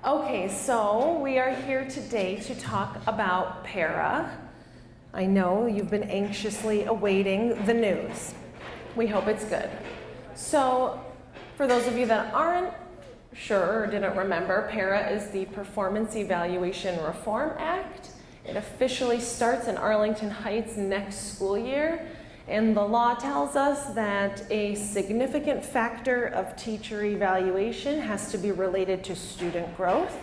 Okay, so we are here today to talk about PERA. I know you've been anxiously awaiting the news. We hope it's good. So, for those of you that aren't sure or didn't remember, PERA is the Performance Evaluation Reform Act. It officially starts in Arlington Heights next school year, and the law tells us that a significant factor of teacher evaluation has to be related to student growth.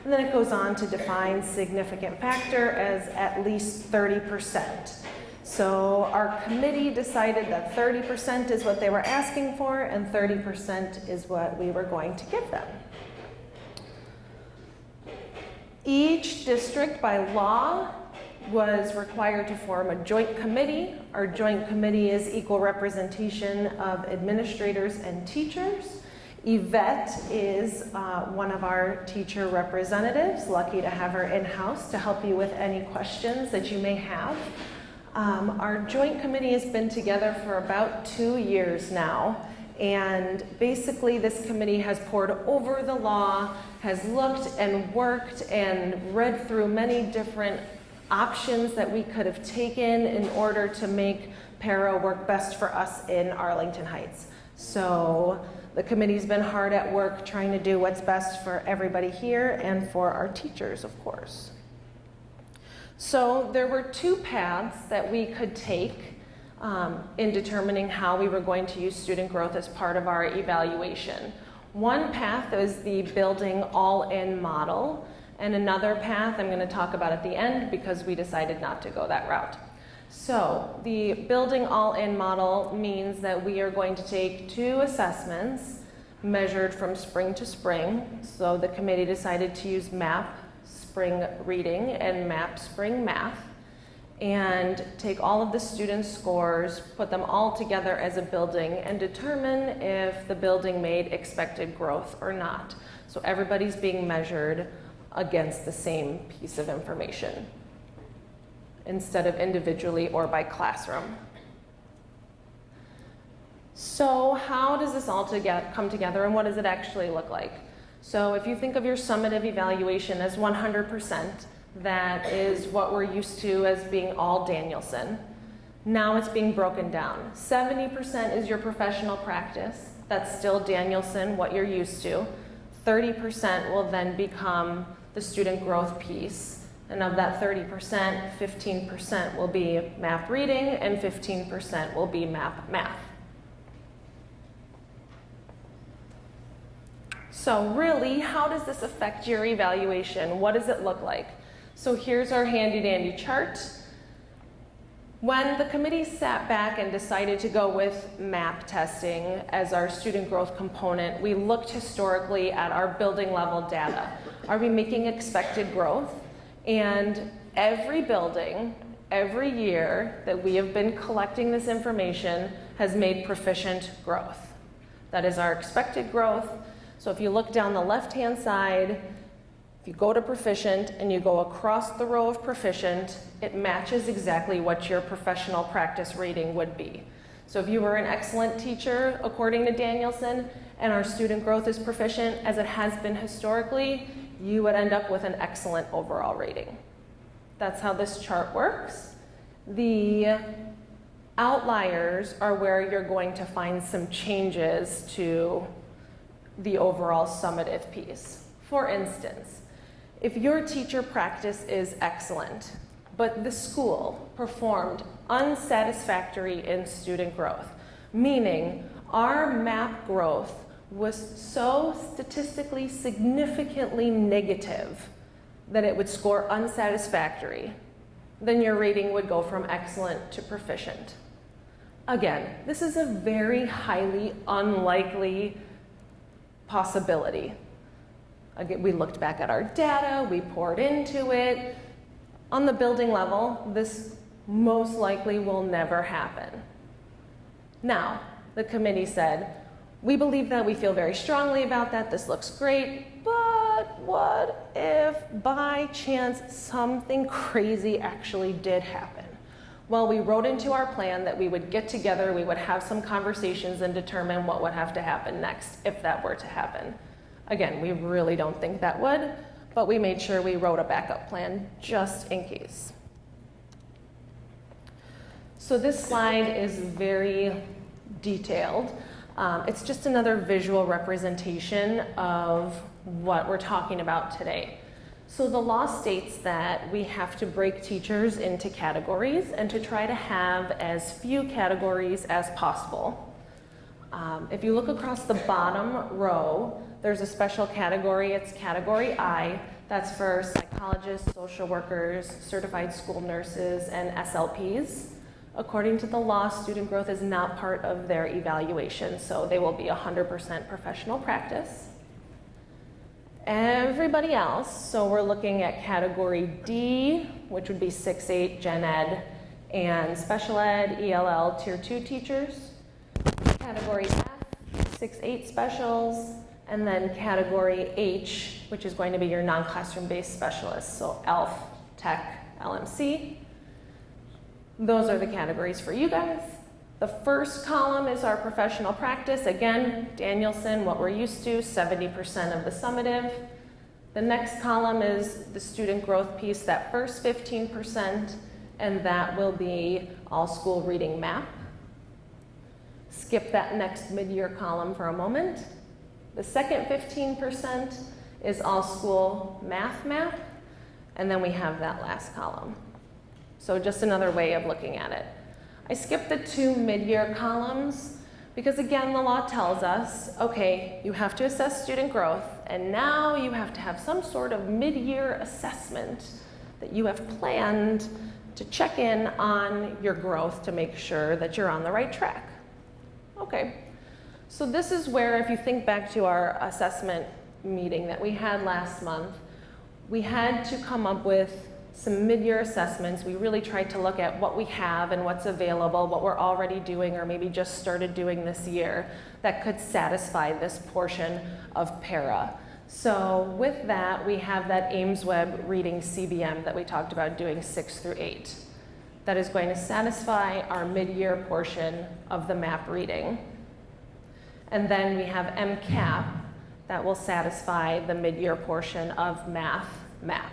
And then it goes on to define significant factor as at least 30%. So our committee decided that 30% is what they were asking for and 30% is what we were going to give them. Each district by law was required to form a joint committee. Our joint committee is equal representation of administrators and teachers. Yvette is one of our teacher representatives. Lucky to have her in-house to help you with any questions that you may have. Our joint committee has been together for about 2 years now. And basically this committee has pored over the law, has looked and worked and read through many different options that we could have taken in order to make PERA work best for us in Arlington Heights. So the committee's been hard at work trying to do what's best for everybody here and for our teachers, of course. So there were 2 paths that we could take in determining how we were going to use student growth as part of our evaluation. One path is the building all-in model, and another path I'm going to talk about at the end because we decided not to go that route. So the building all-in model means that we are going to take 2 assessments measured from spring to spring. So the committee decided to use MAP Spring Reading and MAP Spring Math, and take all of the students' scores, put them all together as a building, and determine if the building made expected growth or not. So everybody's being measured against the same piece of information instead of individually or by classroom. So how does this all come together, and what does it actually look like? So if you think of your summative evaluation as 100%, that is what we're used to as being all Danielson. Now it's being broken down. 70% is your professional practice. That's still Danielson, what you're used to. 30% will then become the student growth piece. And of that 30%, 15% will be MAP reading and 15% will be MAP math. So really, how does this affect your evaluation? What does it look like? So here's our handy dandy chart. When the committee sat back and decided to go with MAP testing as our student growth component, we looked historically at our building level data. Are we making expected growth? And every building, every year that we have been collecting this information has made proficient growth. That is our expected growth. So if you look down the left-hand side, if you go to proficient and you go across the row of proficient, it matches exactly what your professional practice rating would be. So if you were an excellent teacher, according to Danielson, and our student growth is proficient, as it has been historically, you would end up with an excellent overall rating. That's how this chart works. The outliers are where you're going to find some changes to the overall summative piece. For instance, if your teacher practice is excellent, but the school performed unsatisfactory in student growth, meaning our MAP growth was so statistically significantly negative that it would score unsatisfactory, then your rating would go from excellent to proficient. Again, this is a very highly unlikely possibility. Again, we looked back at our data, we poured into it. On the building level, this most likely will never happen. Now, the committee said, we believe that, we feel very strongly about that, this looks great, but what if by chance something crazy actually did happen? Well, we wrote into our plan that we would get together, we would have some conversations and determine what would have to happen next if that were to happen. Again, we really don't think that would, but we made sure we wrote a backup plan just in case. So this slide is very detailed. It's just another visual representation of what we're talking about today. So the law states that we have to break teachers into categories and to try to have as few categories as possible. If you look across the bottom row, there's a special category. It's category I. That's for psychologists, social workers, certified school nurses, and SLPs. According to the law, student growth is not part of their evaluation, so they will be 100% professional practice. Everybody else, so we're looking at category D, which would be 6-8 gen ed and special ed, ELL, tier 2 teachers. Category F, 6-8 specials, and then category H, which is going to be your non-classroom based specialists, so ELF, Tech, LMC. Those are the categories for you guys. The first column is our professional practice. Again, Danielson, what we're used to, 70% of the summative. The next column is the student growth piece, that first 15%, and that will be all school reading map. Skip that next mid-year column for a moment. The second 15% is all school math map, and then we have that last column. So just another way of looking at it. I skipped the 2 mid-year columns because, again, the law tells us, okay, you have to assess student growth, and now you have to have some sort of mid-year assessment that you have planned to check in on your growth to make sure that you're on the right track. Okay, so this is where, if you think back to our assessment meeting that we had last month, we had to come up with some mid-year assessments. We really tried to look at what we have and what's available, what we're already doing or maybe just started doing this year that could satisfy this portion of PERA. So with that, we have that Ames Web reading CBM that we talked about doing 6 through 8. That is going to satisfy our mid-year portion of the map reading. And then we have MCAP that will satisfy the mid-year portion of math map.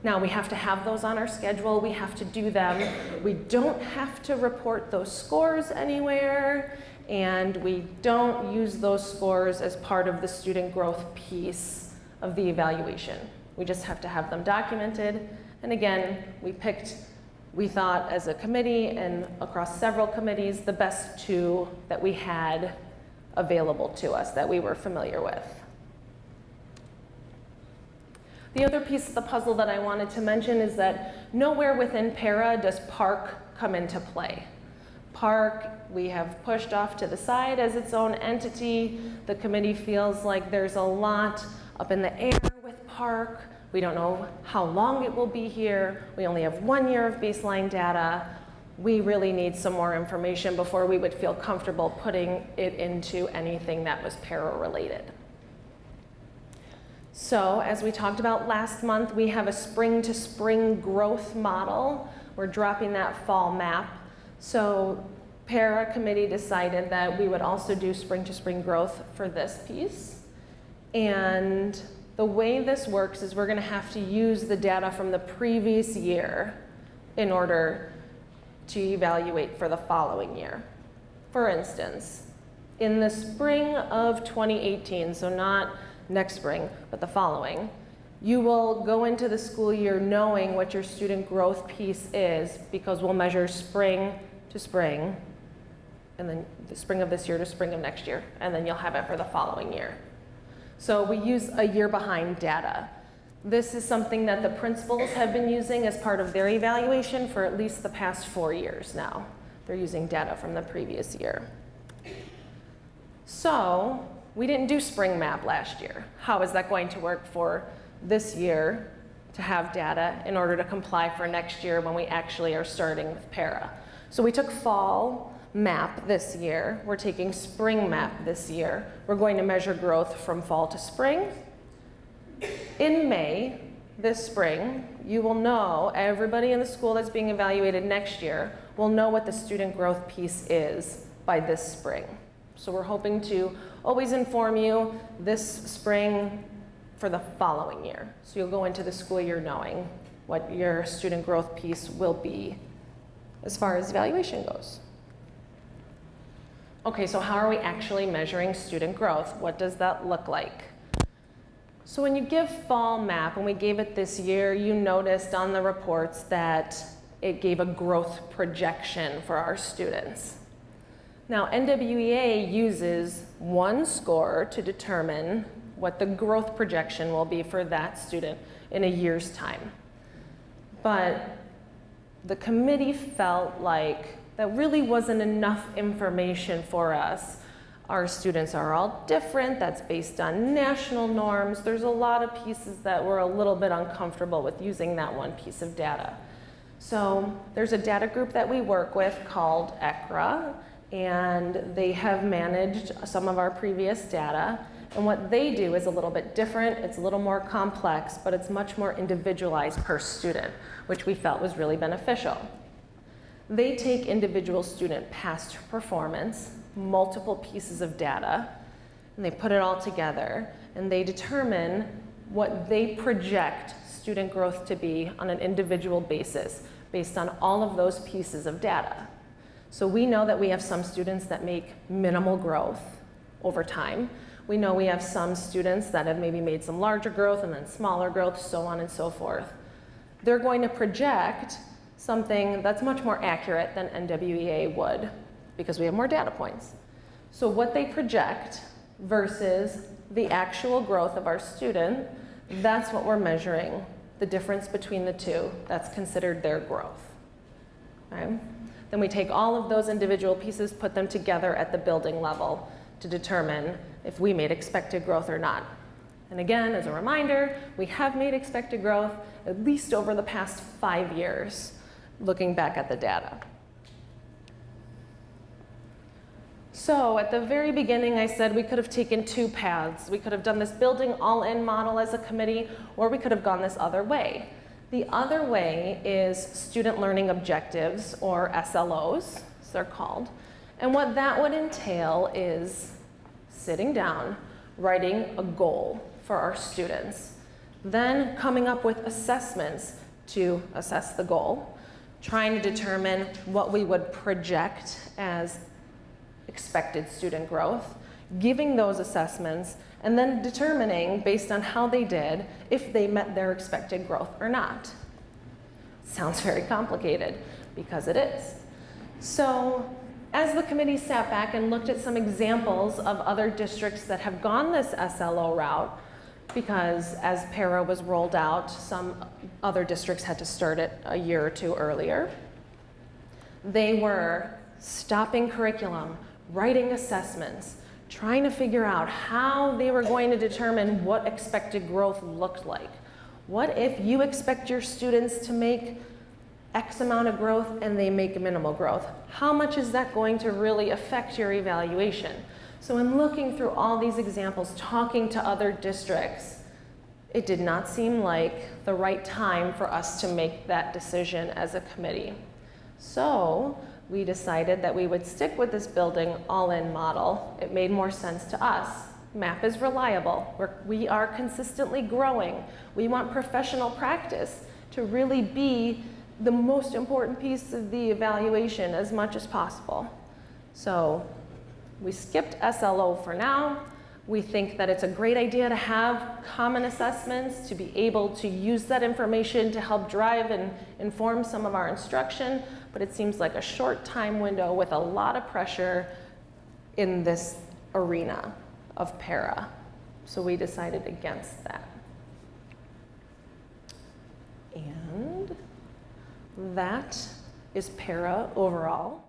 Now, we have to have those on our schedule. We have to do them. We don't have to report those scores anywhere, and we don't use those scores as part of the student growth piece of the evaluation. We just have to have them documented. And again, we thought as a committee and across several committees, the best 2 that we had available to us that we were familiar with. The other piece of the puzzle that I wanted to mention is that nowhere within PERA does PARCC come into play. PARCC we have pushed off to the side as its own entity. The committee feels like there's a lot up in the air with PARCC. We don't know how long it will be here. We only have 1 year of baseline data. We really need some more information before we would feel comfortable putting it into anything that was PERA related. So as we talked about last month, we have a spring to spring growth model. We're dropping that fall map. So PERA committee decided that we would also do spring to spring growth for this piece. And the way this works is we're going to have to use the data from the previous year in order to evaluate for the following year. For instance, in the spring of 2018, so not next spring, but the following, you will go into the school year knowing what your student growth piece is, because we'll measure spring to spring, and then the spring of this year to spring of next year, and then you'll have it for the following year. So we use a year behind data. This is something that the principals have been using as part of their evaluation for at least the past 4 years now. They're using data from the previous year. So we didn't do spring map last year. How is that going to work for this year to have data in order to comply for next year when we actually are starting with PERA? So we took fall map this year. We're taking spring map this year. We're going to measure growth from fall to spring. In May, this spring, you will know, everybody in the school that's being evaluated next year will know what the student growth piece is by this spring. So we're hoping to always inform you this spring for the following year. So you'll go into the school year knowing what your student growth piece will be as far as evaluation goes. Okay, so how are we actually measuring student growth? What does that look like? So when you give fall map, when we gave it this year, you noticed on the reports that it gave a growth projection for our students. Now, NWEA uses one score to determine what the growth projection will be for that student in a year's time. But the committee felt like that really wasn't enough information for us. Our students are all different. That's based on national norms. There's a lot of pieces that we're a little bit uncomfortable with using that one piece of data. So there's a data group that we work with called ECRA, and they have managed some of our previous data. And what they do is a little bit different. It's a little more complex, but it's much more individualized per student, which we felt was really beneficial. They take individual student past performance, multiple pieces of data, and they put it all together, and they determine what they project student growth to be on an individual basis based on all of those pieces of data. So we know that we have some students that make minimal growth over time. We know we have some students that have maybe made some larger growth and then smaller growth, so on and so forth. They're going to project something that's much more accurate than NWEA would because we have more data points. So what they project versus the actual growth of our student, that's what we're measuring, the difference between the two. That's considered their growth. Okay? Then we take all of those individual pieces, put them together at the building level to determine if we made expected growth or not. And again, as a reminder, we have made expected growth at least over the past 5 years, looking back at the data. So at the very beginning, I said we could have taken two paths. We could have done this building all-in model as a committee, or we could have gone this other way. The other way is student learning objectives, or SLOs, as they're called. And what that would entail is sitting down, writing a goal for our students, then coming up with assessments to assess the goal, trying to determine what we would project as expected student growth, giving those assessments, and then determining, based on how they did, if they met their expected growth or not. Sounds very complicated, because it is. So, as the committee sat back and looked at some examples of other districts that have gone this SLO route, because as PERA was rolled out, some other districts had to start it a year or two earlier, they were stopping curriculum, writing assessments, trying to figure out how they were going to determine what expected growth looked like. What if you expect your students to make X amount of growth and they make minimal growth? How much is that going to really affect your evaluation? So in looking through all these examples, talking to other districts, it did not seem like the right time for us to make that decision as a committee. So we decided that we would stick with this building all-in model. It made more sense to us. MAP is reliable. We are consistently growing. We want professional practice to really be the most important piece of the evaluation as much as possible. So we skipped SLO for now. We think that it's a great idea to have common assessments, to be able to use that information to help drive and inform some of our instruction, but it seems like a short time window with a lot of pressure in this arena of PERA. So we decided against that. And that is PERA overall.